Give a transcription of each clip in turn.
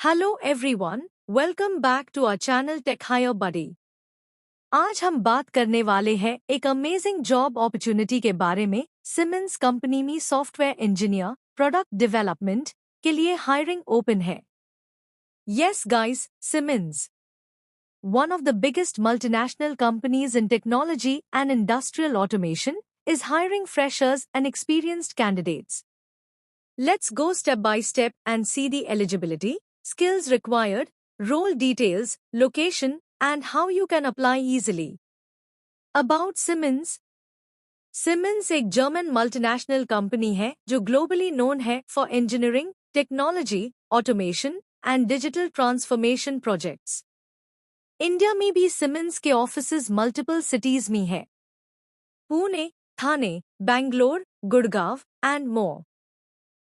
Hello everyone, welcome back to our channel tech hire buddy. आज हम बात करने वाले हैं एक अमेजिंग जॉब अपॉर्चुनिटी के बारे में। सिमेंस कंपनी में सॉफ्टवेयर इंजीनियर प्रोडक्ट डेवलपमेंट के लिए हायरिंग ओपन है। Yes guys, Siemens, one of the biggest multinational companies in technology and industrial automation, is hiring freshers and experienced candidates. Let's go step by step and see the eligibility, skills required, role details, location, and how you can apply easily. About Siemens. Siemens एक German multinational company है जो globally known है for engineering, technology, automation and digital transformation projects. India में भी Siemens के offices multiple cities में है, Pune, Thane, Bangalore, Gurgaon and more.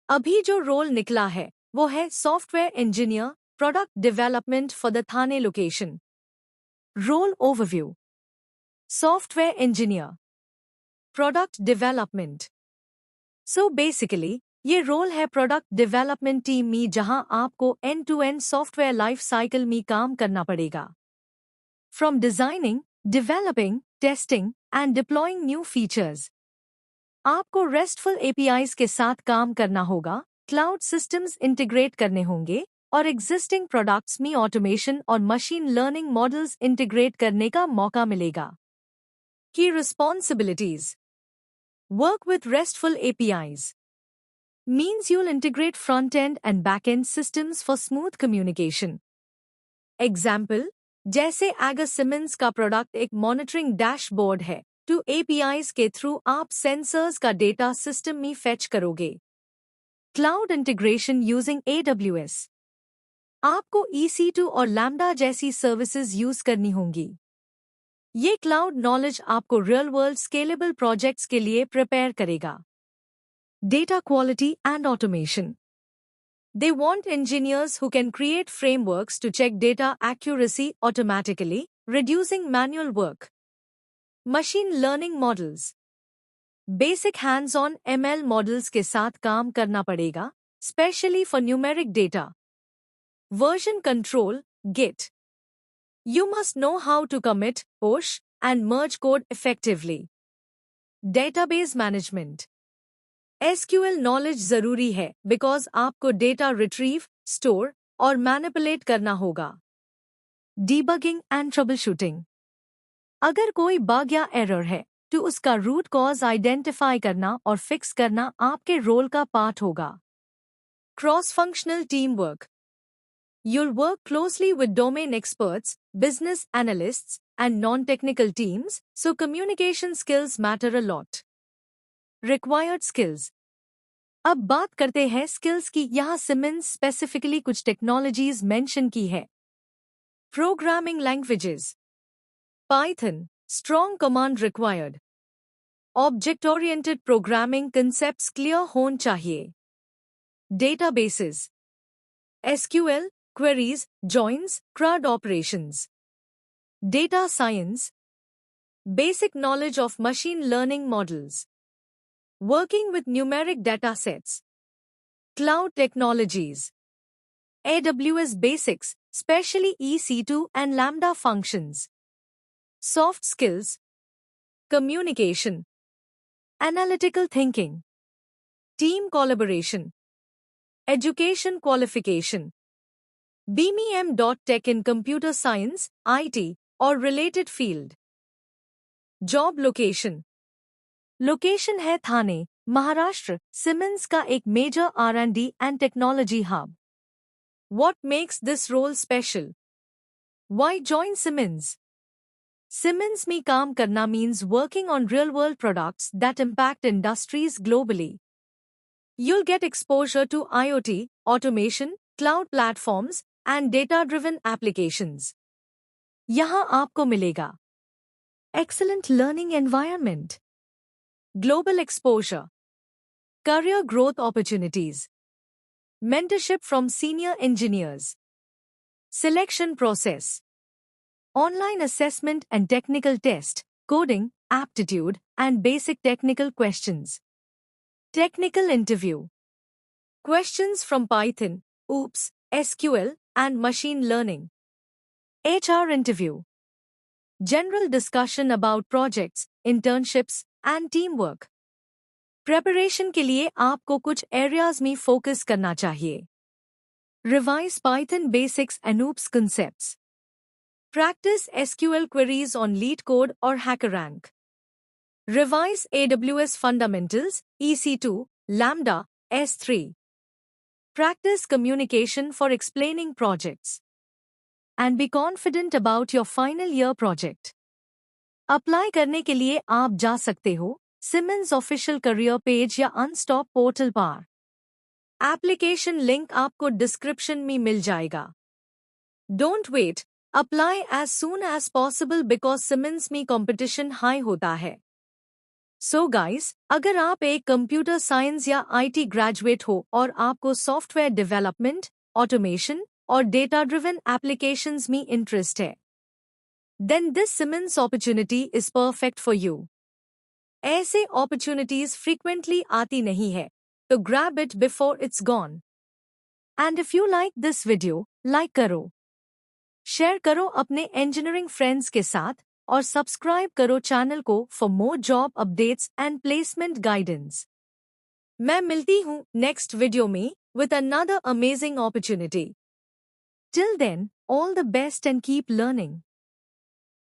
अभी जो रोल निकला है वो है software engineer product development for the Thane location. Role overview. Software engineer product development. So basically ये रोल है प्रोडक्ट डेवलपमेंट टीम में, जहां आपको end to and software life cycle में काम करना पड़ेगा। From designing, developing, testing and deploying new features. आपको रेस्टफुल एपीआईज के साथ काम करना होगा, क्लाउड सिस्टम्स इंटीग्रेट करने होंगे और एग्जिस्टिंग प्रोडक्ट्स में ऑटोमेशन और मशीन लर्निंग मॉडल्स इंटीग्रेट करने का मौका मिलेगा। की responsibilities. Work with restful APIs means you'll integrate front-end and back-end systems for smooth communication. Example, जैसे अगर सिमेंस का प्रोडक्ट एक मॉनिटरिंग डैशबोर्ड है, तो APIs के थ्रू आप सेंसर्स का डेटा सिस्टम में फेच करोगे। Cloud integration using AWS। आपको EC2 और लैम्डा जैसी सर्विसेज यूज करनी होंगी। ये क्लाउड नॉलेज आपको रियल वर्ल्ड स्केलेबल प्रोजेक्ट्स के लिए प्रिपेयर करेगा। Data quality and automation. They want engineers who can create frameworks to check data accuracy automatically, reducing manual work. Machine learning models. Basic hands-on ML models के साथ काम करना पड़ेगा, especially for numeric data. Version control, Git. You must know how to commit, push, and merge code effectively. Database management. SQL knowledge जरूरी है because आपको data retrieve, store और manipulate करना होगा। Debugging and trouble shooting. अगर कोई bug या error है तो उसका रूट कॉज आइडेंटिफाई करना और फिक्स करना आपके रोल का पार्ट होगा। Cross functional team work. You'll work closely with domain experts, business analysts, and non-technical teams, so communication skills matter a lot. Required skills. अब बात करते हैं स्किल्स की। यहाँ सिमेंस स्पेसिफिकली कुछ टेक्नोलॉजीज मेंशन की है। Programming languages. Python, strong command required. Object oriented programming concepts clear होने चाहिए। Databases, SQL, queries, joins, CRUD operations. Data science, basic knowledge of machine learning models. Working with numeric datasets. Cloud technologies. AWS basics, especially EC2 and Lambda functions. Soft skills. Communication. Analytical thinking. Team collaboration. Education qualification. BME.Tech in computer science, IT, or related field. Job location. Location है Thane, Maharashtra. Siemens का एक major R&D and technology hub. What makes this role special? Why join Siemens? Siemens में काम करना means working on real-world products that impact industries globally. You'll get exposure to IoT, automation, cloud platforms, and data-driven applications. यहाँ आपको मिलेगा excellent learning environment, global exposure, career growth opportunities, mentorship from senior engineers, selection process, online assessment and technical test, coding, aptitude, and basic technical questions. Technical interview. Questions from Python, OOPS, SQL, and machine learning. HR interview. General discussion about projects, internships, and teamwork. Preparation के लिए आपको कुछ areas में focus करना चाहिए. Revise Python basics and OOPS concepts. Practice SQL queries on LeetCode or HackerRank. Revise AWS fundamentals, EC2, Lambda, S3. Practice communication for explaining projects. And be confident about your final year project. Apply करने के लिए आप जा सकते हो Siemens official career page या Unstop portal पर. Application link आपको डिस्क्रिप्शन में मिल जाएगा. Don't wait, apply as soon as possible because Siemens में कंपटीशन हाई होता है. सो गाइस, अगर आप एक कंप्यूटर साइंस या IT ग्रेजुएट हो और आपको सॉफ्टवेयर डेवलपमेंट, ऑटोमेशन और डेटा ड्रिवन एप्लीकेशंस में इंटरेस्ट है, then this Siemens opportunity is perfect for you. ऐसे opportunities frequently आती नहीं है, तो grab it before it's gone. And if you like this video, like करो, share करो अपने engineering friends के साथ और subscribe करो channel को for more job updates and placement guidance. मैं मिलती हूँ next video में with another amazing opportunity. Till then, all the best and keep learning.